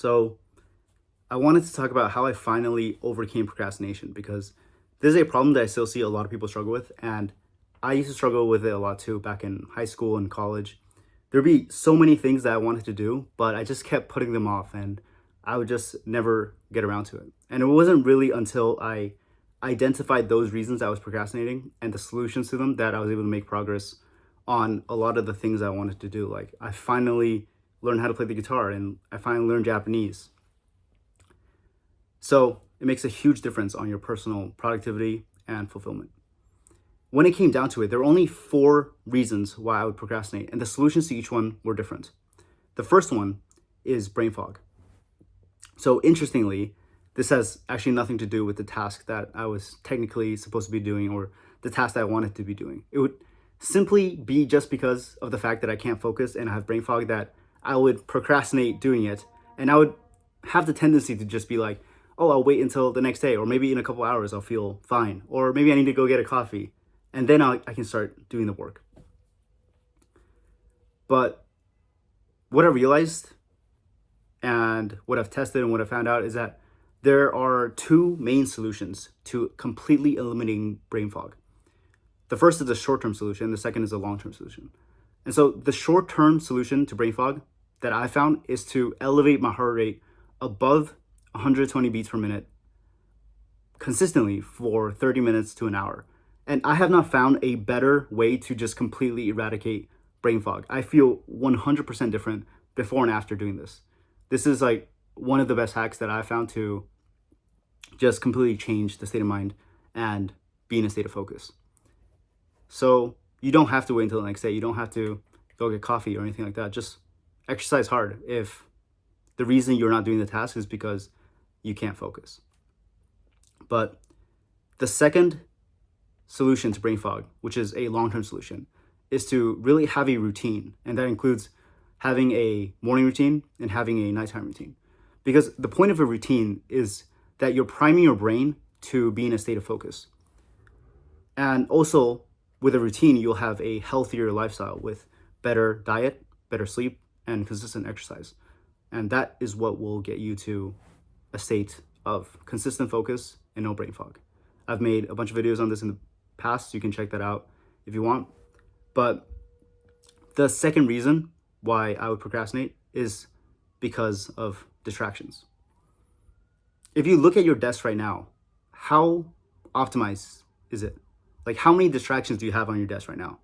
So, I wanted to talk about how I finally overcame procrastination because this is a problem that I still see a lot of people struggle with. And I used to struggle with it a lot too back in high school and college. There'd be so many things that I wanted to do, but I just kept putting them off and I would just never get around to it. And it wasn't really until I identified those reasons I was procrastinating and the solutions to them that I was able to make progress on a lot of the things I wanted to do. Like I finally learned how to play the guitar and I finally learned Japanese. So it makes a huge difference on your personal productivity and fulfillment. When it came down to it, there were only 4 reasons why I would procrastinate, and the solutions to each one were different. The first one is brain fog. So interestingly, this has actually nothing to do with the task that I was technically supposed to be doing or the task that I wanted to be doing. It would simply be just because of the fact that I can't focus and I have brain fog that I would procrastinate doing it, and I would have the tendency to just be like, oh, I'll wait until the next day, or maybe in a couple hours I'll feel fine, or maybe I need to go get a coffee, and then I can start doing the work. But what I realized and what I've tested and what I found out is that there are 2 main solutions to completely eliminating brain fog. The first is a short-term solution, the second is a long-term solution. And so the short-term solution to brain fog that I found is to elevate my heart rate above 120 beats per minute consistently for 30 minutes to an hour. And I have not found a better way to just completely eradicate brain fog. I feel 100% different before and after doing this. This is like one of the best hacks that I found to just completely change the state of mind and be in a state of focus. So you don't have to wait until the next day. You don't have to go get coffee or anything like that. Just exercise hard if the reason you're not doing the task is because you can't focus. But the second solution to brain fog, which is a long-term solution, is to really have a routine. And that includes having a morning routine and having a nighttime routine. Because the point of a routine is that you're priming your brain to be in a state of focus. And also, with a routine, you'll have a healthier lifestyle with better diet, better sleep, and consistent exercise. And that is what will get you to a state of consistent focus and no brain fog. I've made a bunch of videos on this in the past, so you can check that out if you want. But the second reason why I would procrastinate is because of distractions. If you look at your desk right now, how optimized is it? Like, how many distractions do you have on your desk right now?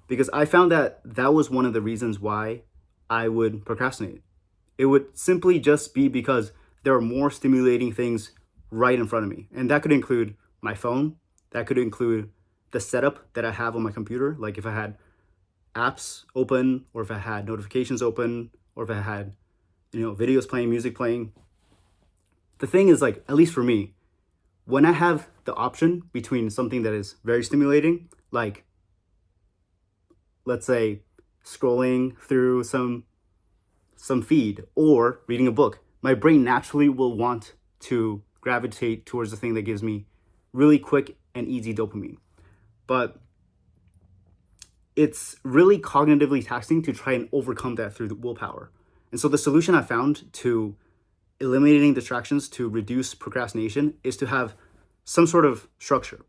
Because I found that that was one of the reasons why I would procrastinate. It would simply just be because there are more stimulating things right in front of me. And that could include my phone. That could include the setup that I have on my computer. Like if I had apps open, or if I had notifications open, or if I had, videos playing, music playing. The thing is, like, at least for me, when I have the option between something that is very stimulating, like, let's say, scrolling through some feed or reading a book, my brain naturally will want to gravitate towards the thing that gives me really quick and easy dopamine. But it's really cognitively taxing to try and overcome that through the willpower. And so the solution I found to eliminating distractions to reduce procrastination is to have some sort of structure.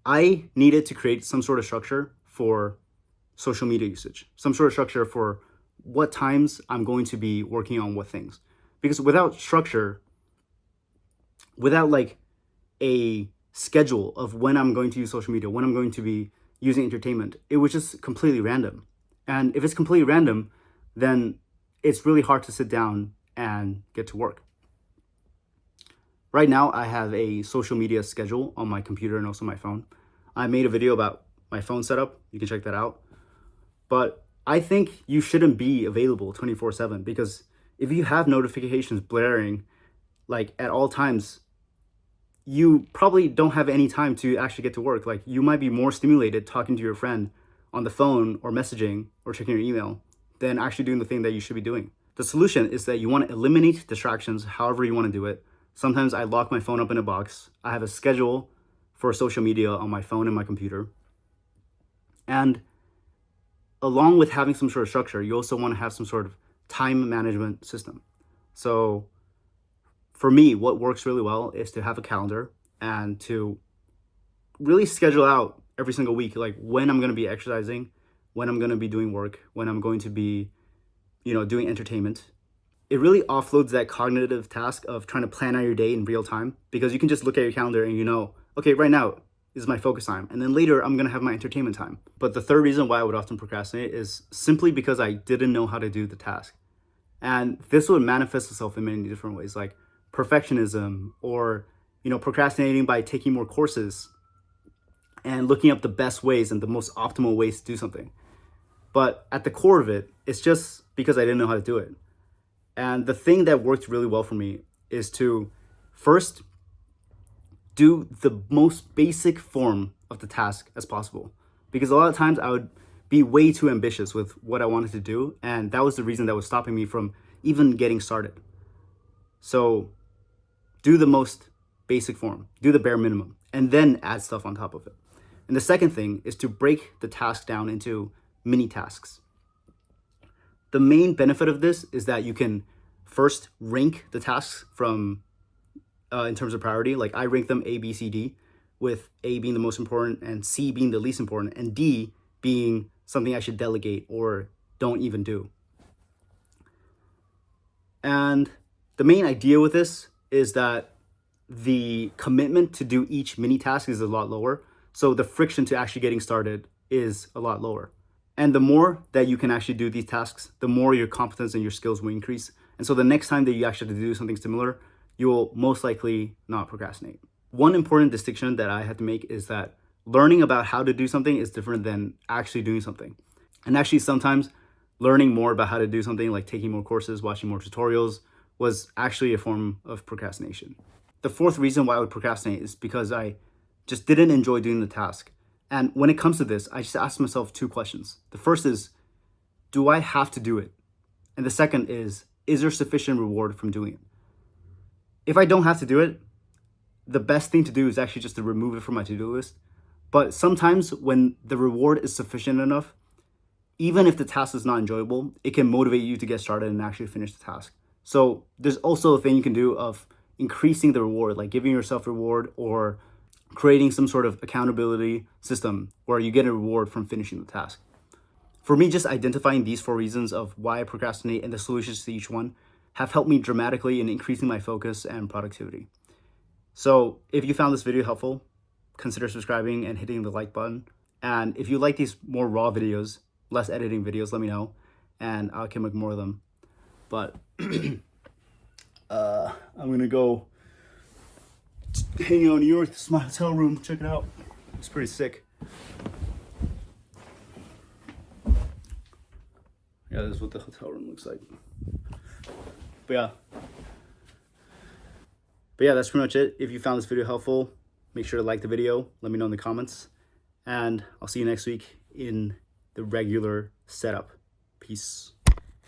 I needed to create some sort of structure for social media usage, some sort of structure for what times I'm going to be working on what things. Because without structure, without like a schedule of when I'm going to use social media, when I'm going to be using entertainment, it was just completely random. And if it's completely random, then it's really hard to sit down and get to work. Right now, I have a social media schedule on my computer and also my phone. I made a video about my phone setup. You can check that out. But I think you shouldn't be available 24/7, because if you have notifications blaring like at all times, you probably don't have any time to actually get to work. Like, you might be more stimulated talking to your friend on the phone or messaging or checking your email than actually doing the thing that you should be doing. The solution is that you want to eliminate distractions however you want to do it. Sometimes I lock my phone up in a box. I have a schedule for social media on my phone and my computer. And along with having some sort of structure, you also want to have some sort of time management system. So for me, what works really well is to have a calendar and to really schedule out every single week, like when I'm going to be exercising, when I'm going to be doing work, when I'm going to be, doing entertainment. It really offloads that cognitive task of trying to plan out your day in real time, because you can just look at your calendar and okay, right now is my focus time. And then later I'm going to have my entertainment time. But the third reason why I would often procrastinate is simply because I didn't know how to do the task. And this would manifest itself in many different ways, like perfectionism, or, procrastinating by taking more courses and looking up the best ways and the most optimal ways to do something. But at the core of it, it's just because I didn't know how to do it. And the thing that worked really well for me is to first do the most basic form of the task as possible. Because a lot of times I would be way too ambitious with what I wanted to do. And that was the reason that was stopping me from even getting started. So do the most basic form, do the bare minimum, and then add stuff on top of it. And the second thing is to break the task down into mini tasks. The main benefit of this is that you can first rank the tasks from in terms of priority. Like I rank them A, B, C, D, with A being the most important and C being the least important, and D being something I should delegate or don't even do. And the main idea with this is that the commitment to do each mini task is a lot lower. So the friction to actually getting started is a lot lower. And the more that you can actually do these tasks, the more your competence and your skills will increase. And so the next time that you actually have to do something similar, you will most likely not procrastinate. One important distinction that I had to make is that learning about how to do something is different than actually doing something. And actually sometimes learning more about how to do something, like taking more courses, watching more tutorials, was actually a form of procrastination. The fourth reason why I would procrastinate is because I just didn't enjoy doing the task. And when it comes to this, I just ask myself two questions. The first is, do I have to do it? And the second is there sufficient reward from doing it? If I don't have to do it, the best thing to do is actually just to remove it from my to-do list. But sometimes when the reward is sufficient enough, even if the task is not enjoyable, it can motivate you to get started and actually finish the task. So there's also a thing you can do of increasing the reward, like giving yourself reward or creating some sort of accountability system where you get a reward from finishing the task. For me, just identifying these four reasons of why I procrastinate and the solutions to each one have helped me dramatically in increasing my focus and productivity. So if you found this video helpful, consider subscribing and hitting the like button. And if you like these more raw videos, less editing videos, let me know, and I can make more of them. But I'm gonna go hang out in New York. This is my hotel room. Check it out. It's pretty sick. Yeah, this is what the hotel room looks like. But yeah, that's pretty much it. If you found this video helpful, make sure to like the video. Let me know in the comments. And I'll see you next week in the regular setup. Peace.